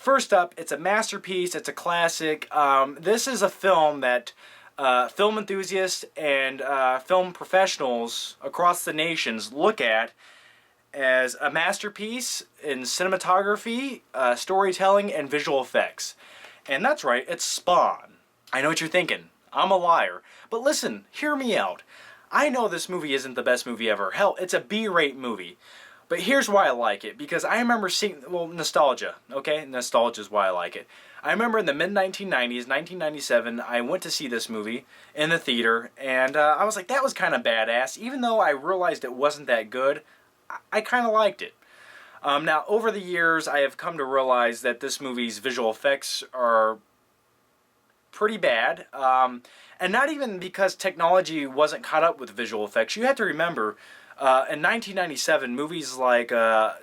First up, it's a masterpiece, it's a classic. This is a film that film enthusiasts and film professionals across the nations look at as a masterpiece in cinematography, storytelling, and visual effects. And that's right, it's Spawn. I know what you're thinking. I'm a liar. But listen, hear me out. I know this movie isn't the best movie ever. Hell, it's a B-rate movie. But here's why I like it. Because I remember seeing, well, nostalgia, okay? Nostalgia is why I like it. I remember in the mid-1990s, 1997, I went to see this movie in the theater, and I was like, that was kind of badass. Even though I realized it wasn't that good, I kind of liked it. Now, over the years, I have come to realize that this movie's visual effects are pretty bad. And not even because technology wasn't caught up with visual effects. You have to remember, in 1997, movies like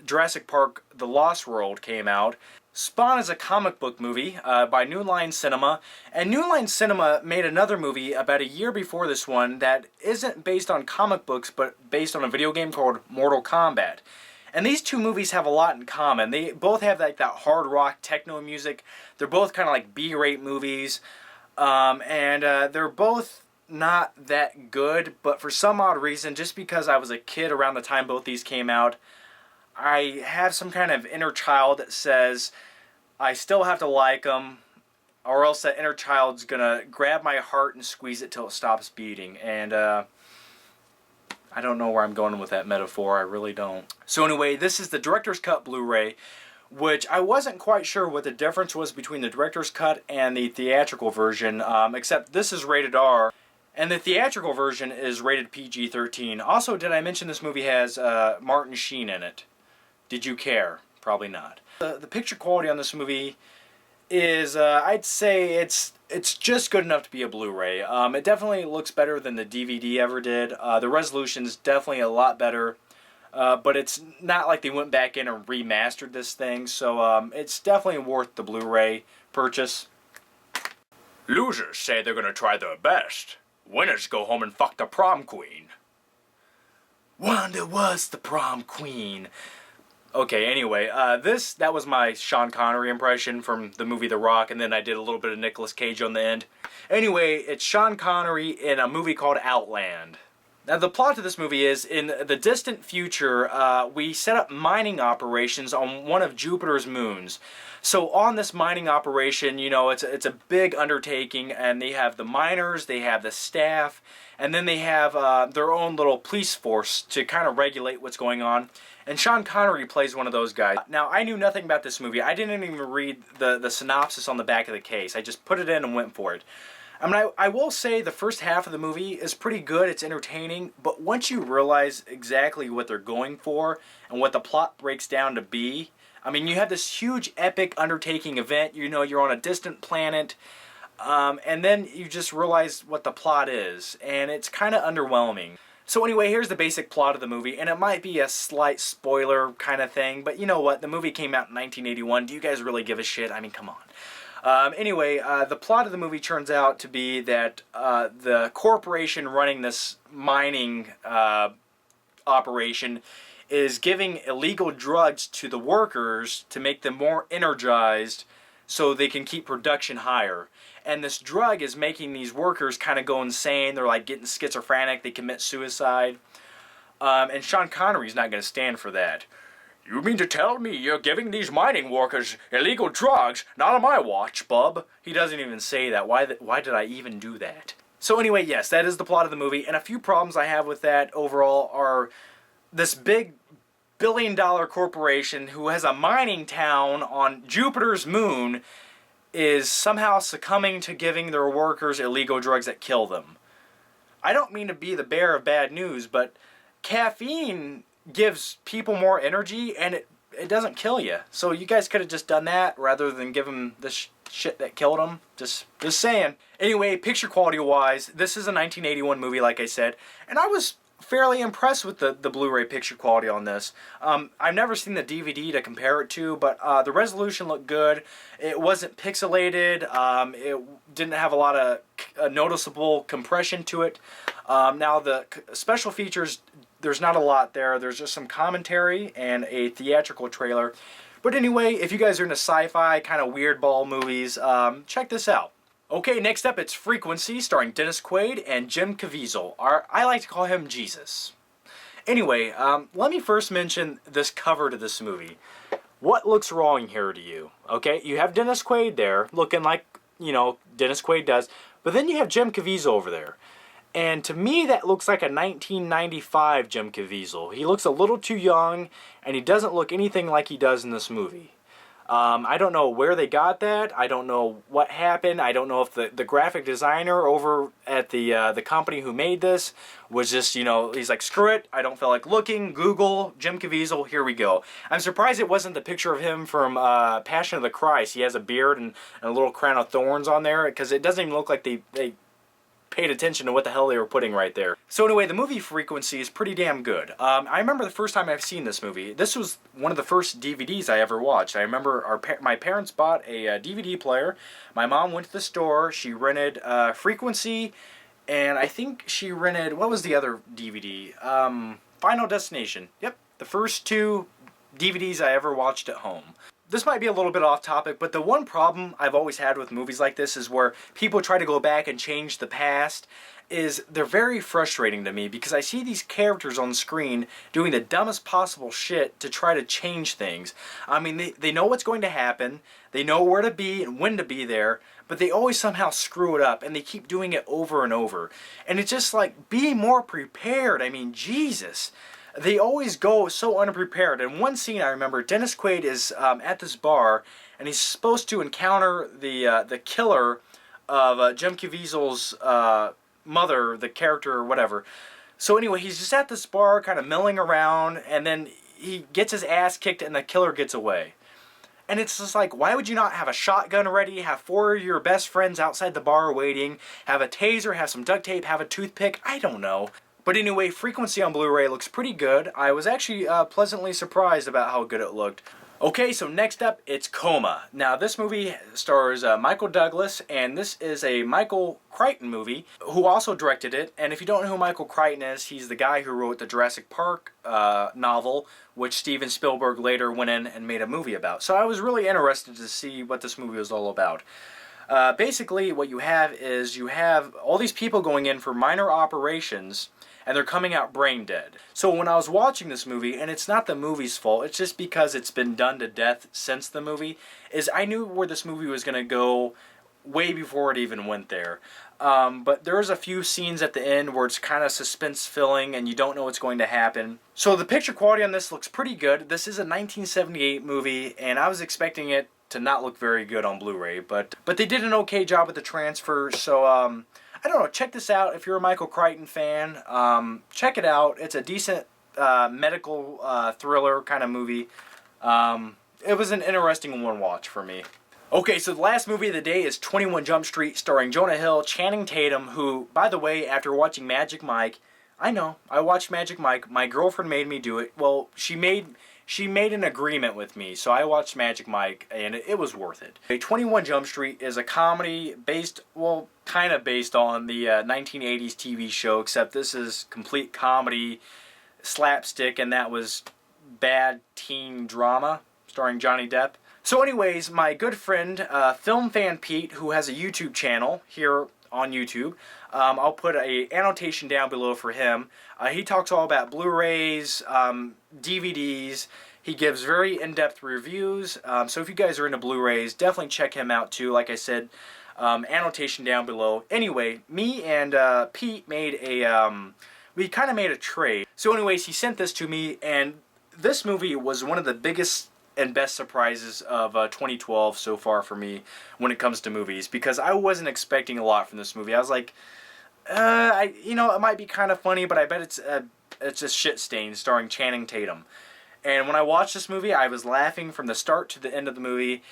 Jurassic Park: The Lost World came out. Spawn is a comic book movie by New Line Cinema, and New Line Cinema made another movie about a year before this one that isn't based on comic books, but based on a video game called Mortal Kombat. And these two movies have a lot in common. They both have like that hard rock techno music. They're both kind of like B-rate movies. And they're both not that good, but for some odd reason, just because I was a kid around the time both these came out, I have some kind of inner child that says I still have to like them, or else that inner child's gonna grab my heart and squeeze it till it stops beating. And I don't know where I'm going with that metaphor. I really don't. So anyway, this is the Director's Cut Blu-ray, which I wasn't quite sure what the difference was between the Director's Cut and the theatrical version, except this is rated R, and the theatrical version is rated PG-13. Also, did I mention this movie has Martin Sheen in it? Did you care? Probably not. The picture quality on this movie is, I'd say it's just good enough to be a Blu-ray. It definitely looks better than the DVD ever did. The resolution's definitely a lot better. But it's not like they went back in and remastered this thing, so it's definitely worth the Blu-ray purchase. Losers say they're gonna try their best. Winners go home and fuck the prom queen. Wanda was the prom queen. Okay, anyway, that was my Sean Connery impression from the movie The Rock, and then I did a little bit of Nicolas Cage on the end. Anyway, it's Sean Connery in a movie called Outland. Now, the plot of this movie is, in the distant future, we set up mining operations on one of Jupiter's moons. So on this mining operation, you know, it's a big undertaking, and they have the miners, they have the staff, and then they have their own little police force to kind of regulate what's going on. And Sean Connery plays one of those guys. Now, I knew nothing about this movie. I didn't even read the synopsis on the back of the case. I just put it in and went for it. I mean, I will say the first half of the movie is pretty good, it's entertaining, but once you realize exactly what they're going for and what the plot breaks down to be, I mean, you have this huge epic undertaking event, you know, you're on a distant planet, and then you just realize what the plot is, and it's kind of underwhelming. So anyway, here's the basic plot of the movie, and it might be a slight spoiler kind of thing, but you know what, the movie came out in 1981, do you guys really give a shit? I mean, come on. Anyway, the plot of the movie turns out to be that the corporation running this mining operation is giving illegal drugs to the workers to make them more energized so they can keep production higher. And this drug is making these workers kind of go insane. They're like getting schizophrenic. They commit suicide. And Sean Connery's not going to stand for that. You mean to tell me you're giving these mining workers illegal drugs? Not on my watch, bub. He doesn't even say that. Why did I even do that? So anyway, yes, that is the plot of the movie. And a few problems I have with that overall are this big billion-dollar corporation who has a mining town on Jupiter's moon is somehow succumbing to giving their workers illegal drugs that kill them. I don't mean to be the bearer of bad news, but caffeine gives people more energy, and it doesn't kill you. So you guys could have just done that rather than give them this shit that killed them. Just saying. Anyway, picture quality wise, this is a 1981 movie, like I said, and I was fairly impressed with the Blu-ray picture quality on this. I've never seen the DVD to compare it to, but the resolution looked good. It wasn't pixelated. It didn't have a lot of noticeable compression to it. Now the special features, there's not a lot there. There's just some commentary and a theatrical trailer. But anyway, if you guys are into sci-fi, kind of weird ball movies, check this out. Okay, next up it's Frequency, starring Dennis Quaid and Jim Caviezel. I like to call him Jesus. Anyway, let me first mention this cover to this movie. What looks wrong here to you? Okay, you have Dennis Quaid there, looking like, you know, Dennis Quaid does, but then you have Jim Caviezel over there. And to me, that looks like a 1995 Jim Caviezel. He looks a little too young, and he doesn't look anything like he does in this movie. I don't know where they got that. I don't know what happened. I don't know if the graphic designer over at the company who made this was just, you know, he's like, screw it, I don't feel like looking, Google, Jim Caviezel, here we go. I'm surprised it wasn't the picture of him from Passion of the Christ. He has a beard and a little crown of thorns on there, because it doesn't even look like they paid attention to what the hell they were putting right there. So anyway, the movie Frequency is pretty damn good. I remember the first time I've seen this movie. This was one of the first DVDs I ever watched. I remember my parents bought a DVD player. My mom went to the store. She rented Frequency, and I think she rented, what was the other DVD? Final Destination. Yep, the first two DVDs I ever watched at home. This might be a little bit off topic, but the one problem I've always had with movies like this is where people try to go back and change the past, is they're very frustrating to me, because I see these characters on screen doing the dumbest possible shit to try to change things. I mean, they know what's going to happen, they know where to be and when to be there, but they always somehow screw it up, and they keep doing it over and over. And it's just like, be more prepared. I mean, Jesus. They always go so unprepared. In one scene I remember, Dennis Quaid is at this bar, and he's supposed to encounter the killer of Jim Caviezel's mother, the character or whatever. So anyway, he's just at this bar kind of milling around, and then he gets his ass kicked and the killer gets away. And it's just like, why would you not have a shotgun ready, have 4 of your best friends outside the bar waiting, have a taser, have some duct tape, have a toothpick? I don't know. But anyway, Frequency on Blu-ray looks pretty good. I was actually pleasantly surprised about how good it looked. Okay, so next up, it's Coma. Now, this movie stars Michael Douglas, and this is a Michael Crichton movie, who also directed it. And if you don't know who Michael Crichton is, he's the guy who wrote the Jurassic Park novel, which Steven Spielberg later went in and made a movie about. So I was really interested to see what this movie was all about. Basically, what you have is you have all these people going in for minor operations, and they're coming out brain dead. So when I was watching this movie, and it's not the movie's fault, it's just because it's been done to death since the movie, is I knew where this movie was going to go way before it even went there. But there's a few scenes at the end where it's kind of suspense-filling and you don't know what's going to happen. So the picture quality on this looks pretty good. This is a 1978 movie, and I was expecting it to not look very good on Blu-ray, but they did an okay job with the transfer, so I don't know, check this out if you're a Michael Crichton fan. Check it out. It's a decent medical thriller kind of movie. It was an interesting one watch for me. Okay, so the last movie of the day is 21 Jump Street, starring Jonah Hill, Channing Tatum, who, by the way, after watching Magic Mike, I know, I watched Magic Mike, my girlfriend made me do it. Well, she made an agreement with me, so I watched Magic Mike, and it was worth it. 21 Jump Street is a comedy based, well, kind of based on the 1980s TV show, except this is complete comedy, slapstick, and that was bad teen drama, starring Johnny Depp. So anyways, my good friend, Film Fan Pete, who has a YouTube channel here on YouTube, I'll put an annotation down below for him. He talks all about Blu-rays, DVDs. He gives very in-depth reviews. So if you guys are into Blu-rays, definitely check him out too. Like I said, annotation down below. Anyway, me and Pete made we kind of made a trade. So anyways, he sent this to me, and this movie was one of the biggest and best surprises of 2012 so far for me when it comes to movies, because I wasn't expecting a lot from this movie. I was like, it might be kind of funny, but I bet it's a shit stain, starring Channing Tatum. And when I watched this movie, I was laughing from the start to the end of the movie,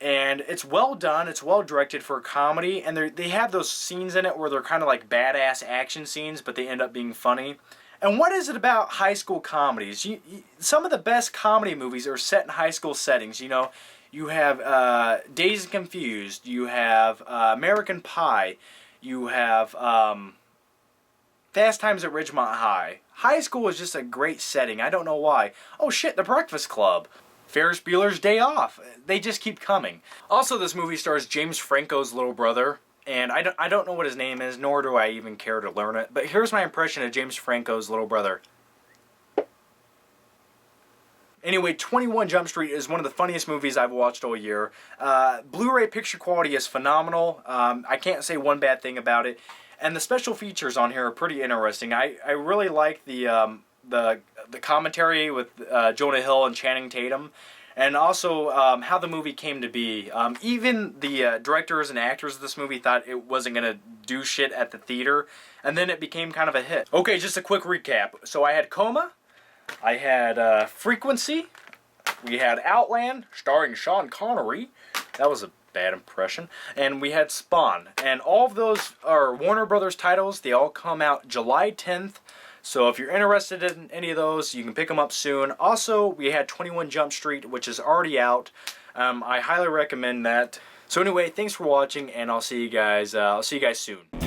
and it's well done, it's well directed for a comedy, and they have those scenes in it where they're kind of like badass action scenes, but they end up being funny. And what is it about high school comedies? Some of the best comedy movies are set in high school settings. You know, you have Dazed and Confused, you have American Pie, you have Fast Times at Ridgemont High. High school is just a great setting. I don't know why. Oh shit, The Breakfast Club. Ferris Bueller's Day Off. They just keep coming. Also, this movie stars James Franco's little brother, and I don't know what his name is, nor do I even care to learn it, but here's my impression of James Franco's little brother. Anyway, 21 Jump Street is one of the funniest movies I've watched all year. Blu-ray picture quality is phenomenal. I can't say one bad thing about it. And the special features on here are pretty interesting. I really like the commentary with Jonah Hill and Channing Tatum. And also how the movie came to be. Even the directors and actors of this movie thought it wasn't going to do shit at the theater. And then it became kind of a hit. Okay, just a quick recap. So I had Coma. I had Frequency. We had Outland, starring Sean Connery. That was a bad impression. And we had Spawn. And all of those are Warner Brothers titles. They all come out July 10th. So if you're interested in any of those, you can pick them up soon. Also, we had 21 Jump Street, which is already out. I highly recommend that. So anyway, thanks for watching, and I'll see you guys soon.